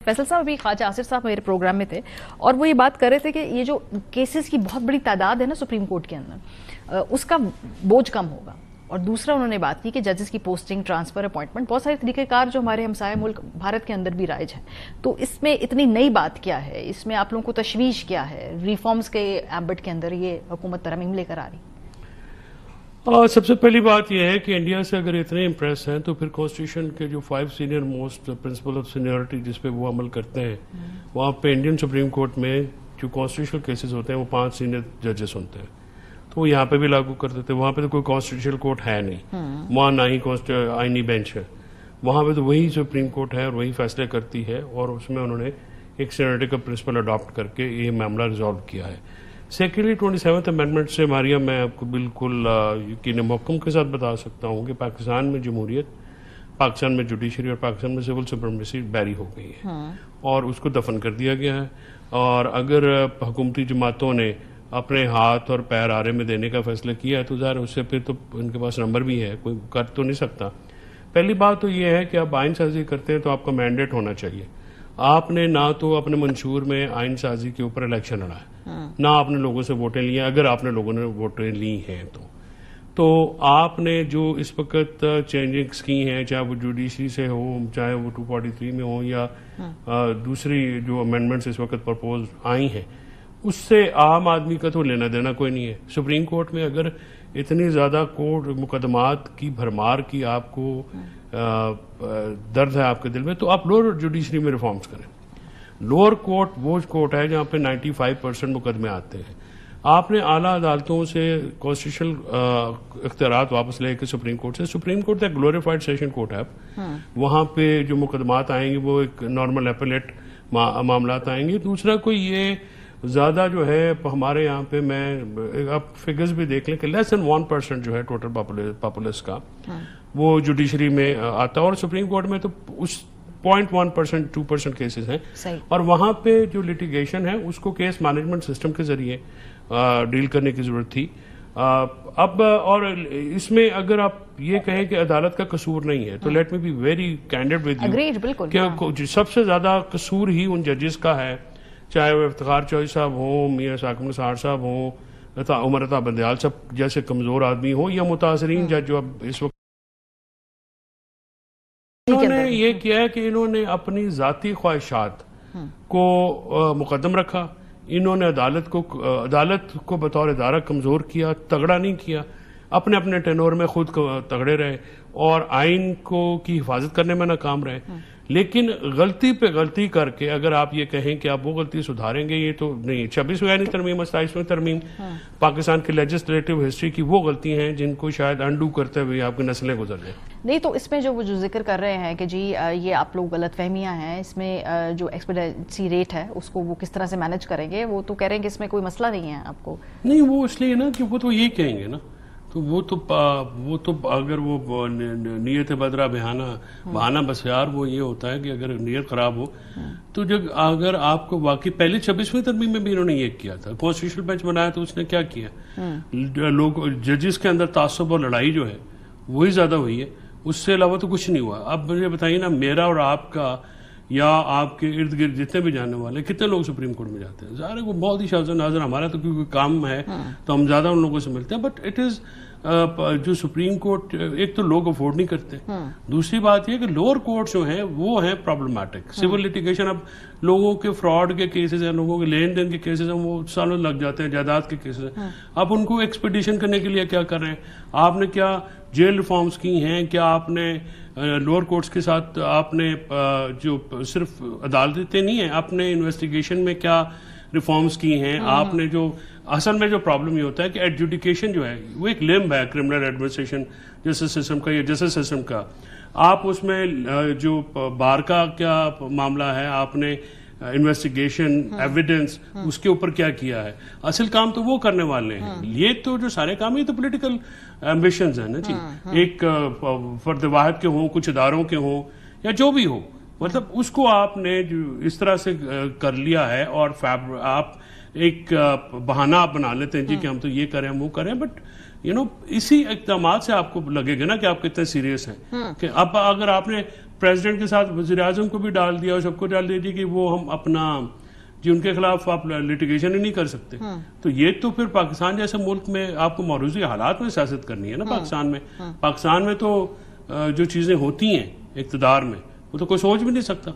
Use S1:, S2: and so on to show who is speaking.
S1: फैसल साहब अभी ख्वाजा आसिफ साहब मेरे प्रोग्राम में थे और वो ये बात कर रहे थे कि ये जो केसेस की बहुत बड़ी तादाद है ना सुप्रीम कोर्ट के अंदर, उसका बोझ कम होगा। और दूसरा उन्होंने बात की कि जजेस की पोस्टिंग, ट्रांसफर, अपॉइंटमेंट, बहुत सारे तरीकेकार जो हमारे हमसाया मुल्क भारत के अंदर भी राइज है। तो इसमें इतनी नई बात क्या है, इसमें आप लोगों को तशवीश क्या है? रिफॉर्म्स के एम्बट के अंदर ये हुकूमत तरमीम लेकर आ रही।
S2: सबसे पहली बात यह है कि इंडिया से अगर इतने इम्प्रेस हैं तो फिर कॉन्स्टिट्यूशन के जो 5 senior most principle of seniority जिस पे वो अमल करते हैं, वहाँ पे इंडियन सुप्रीम कोर्ट में जो कॉन्स्टिट्यूशनल केसेस होते हैं वो 5 सीनियर जजेस होते हैं। तो वो यहाँ पे भी लागू कर देते हैं। वहाँ पे तो कोई कॉन्स्टिट्यूशनल कोर्ट है नहीं, वहाँ ना ही आईनी बेंच है। वहाँ पे तो वही सुप्रीम कोर्ट है और वही फैसले करती है और उसमें उन्होंने एक सीनियरिटी का प्रिंसिपल अडॉप्ट करके ये मामला रिजॉल्व किया है। सेकेंडली 27th अमेंडमेंट से मारिया, मैं आपको बिल्कुल यकीन मुहक्कम के साथ बता सकता हूँ कि पाकिस्तान में जमहूरियत, पाकिस्तान में जुडिशरी और पाकिस्तान में सिविल सुप्रीमेसी बैरी हो गई है और उसको दफन कर दिया गया है। और अगर हुकूमती जमातों ने अपने हाथ और पैर आरे में देने का फैसला किया है तो ज़ाहिर उससे फिर तो उनके पास नंबर भी है, कोई कर तो नहीं सकता। पहली बात तो ये है कि आप आइन साजी करते हैं तो आपका मैंडेट होना चाहिए। आपने ना तो अपने मंशूर में आइन साजी के ऊपर इलेक्शन लड़ा है, ना आपने लोगों से वोटें ली हैं। अगर आपने लोगों ने वोटें ली हैं तो आपने जो इस वक्त चेंजिंग्स की हैं, चाहे वो जुडिशरी से हो, चाहे वो 243 में हो या दूसरी जो अमेंडमेंट्स इस वक्त प्रपोज आई हैं, उससे आम आदमी का तो लेना देना कोई नहीं है। सुप्रीम कोर्ट में अगर इतनी ज़्यादा कोर्ट मुकदमात की भरमार की आपको दर्द है आपके दिल में, तो आप लोअर जुडिशरी में रिफॉर्म्स करें। लोअर कोर्ट वो कोर्ट है जहाँ पे 95% मुकदमे आते हैं। आपने आला अदालतों से कॉन्स्टिट्यूशनल इख्तियारात वापस लेके सुप्रीम कोर्ट से, सुप्रीम कोर्ट एक ग्लोरीफाइड सेशन कोर्ट है, वहाँ पे जो मुकदमात आएंगे वो एक नॉर्मल एपेलेट मामलात आएंगे। दूसरा कोई ये ज़्यादा जो है हमारे यहाँ पे, मैं आप फिगर्स भी देख लें कि लेस देन 1% जो है टोटल पॉपुलेस का वो जुडिशरी में आता है और सुप्रीम कोर्ट में तो उस 0.1% 2% केसेस हैं और वहाँ पे जो लिटिगेशन है उसको केस मैनेजमेंट सिस्टम के जरिए डील करने की जरूरत थी। अब और इसमें अगर आप ये कहें कि अदालत का कसूर नहीं है तो let me be very candid with you कि सबसे ज्यादा कसूर ही उन जजेस का है, चाहे वो इफ्तिखार चौधरी साहब हों, मियां साकिब निसार साहब हों, उमर अता बंदयाल साहब जैसे कमजोर आदमी हो, या मुतासरीन जज जो अब इस वक्त इन्होंने ये किया है कि इन्होंने अपनी जाती ख्वाहिशात को मुकदम रखा। इन्होंने अदालत को बतौर इदारा कमजोर किया, तगड़ा नहीं किया। अपने अपने टेनोर में खुद तगड़े रहे और आइन को की हिफाजत करने में नाकाम रहे। लेकिन गलती पे गलती करके अगर आप ये कहें कि आप वो गलती सुधारेंगे, ये तो नहीं। 26वीं तरमीम, 27वीं तरमीम पाकिस्तान के लेजिस्लेटिव हिस्ट्री की वो गलती हैं जिनको शायद अंडू करते हुए आपकी नस्लें गुजर जाए।
S1: नहीं तो इसमें जो जिक्र कर रहे हैं कि जी ये आप लोग गलत फहमियाँ हैं, इसमें जो एक्सपेक्टेंसी रेट है उसको वो किस तरह से मैनेज करेंगे, वो तो कह रहे हैं कि इसमें कोई मसला नहीं है आपको।
S2: नहीं, वो इसलिए ना कि वो तो ये कहेंगे ना, तो वो तो अगर वो नीयत बदरा बहाना बस यार, वो ये होता है कि अगर नीयत खराब हो तो जब अगर आपको वाकई पहले 26वीं तरमीम में भी इन्होंने ये किया था, कॉन्स्टिट्यूशनल बेंच बनाया तो उसने क्या किया, लोग जजेस के अंदर तासुब और लड़ाई जो है वही ज्यादा हुई है, उससे अलावा तो कुछ नहीं हुआ। अब मुझे बताइए ना, मेरा और आपका या आपके इर्द गिर्द जितने भी जाने वाले कितने लोग सुप्रीम कोर्ट में जाते हैं? ज़ाहिर है वो बहुत ही शाज़ नाज़र, हमारा तो क्योंकि काम है तो हम ज्यादा उन लोगों से मिलते हैं, बट इट इज जो सुप्रीम कोर्ट एक तो लोग अफोर्ड नहीं करते, दूसरी बात यह कि लोअर कोर्ट जो हैं वो हैं प्रॉब्लमैटिक। सिविल लिटिगेशन, अब लोगों के फ्रॉड के केसेस हैं, लोगों के लेन देन के केसेस हैं, वो सालों लग जाते हैं, जायदाद के केसेस हैं। अब उनको एक्सपीडिशन करने के लिए क्या कर रहे हैं? आपने क्या जेल रिफॉर्म्स की हैं? क्या आपने लोअर कोर्ट्स के साथ आपने जो सिर्फ अदालतें नहीं है, आपने इन्वेस्टिगेशन में क्या रिफॉर्म्स की हैं? आपने जो असल में जो प्रॉब्लम ये होता है कि एडजुडिकेशन जो है वो एक लिम्ब है क्रिमिनल एडमिनिस्ट्रेशन जस्टिस सिस्टम का, या जस्टिस सिस्टम का। आप उसमें जो बार का क्या मामला है, आपने इन्वेस्टिगेशन एविडेंस उसके ऊपर क्या किया है? असल काम तो वो करने वाले हैं। ये तो जो सारे काम, ये तो पॉलिटिकल एम्बिशंस हैं ना जी, एक फर्द वाहिद के हों, कुछ इदारों के हों, या जो भी हो, मतलब उसको आपने जो इस तरह से कर लिया है और आप एक बहाना आप बना लेते हैं जी कि हम तो ये करें, हम वो करें, बट इसी इक़दाम से आपको लगेगा ना कि आप कितने सीरियस हैं। कि अब अगर आपने प्रेसिडेंट के साथ वज़ीर आज़म को भी डाल दिया और सबको डाल दिया कि वो हम अपना जी उनके खिलाफ आप लिटिगेशन ही नहीं कर सकते। तो ये तो फिर पाकिस्तान जैसे मुल्क में आपको मौरूजी हालात में सियासत करनी है ना। पाकिस्तान में पाकिस्तान में तो जो चीजें होती हैं इक़्तिदार में वो तो कोई सोच भी नहीं सकता।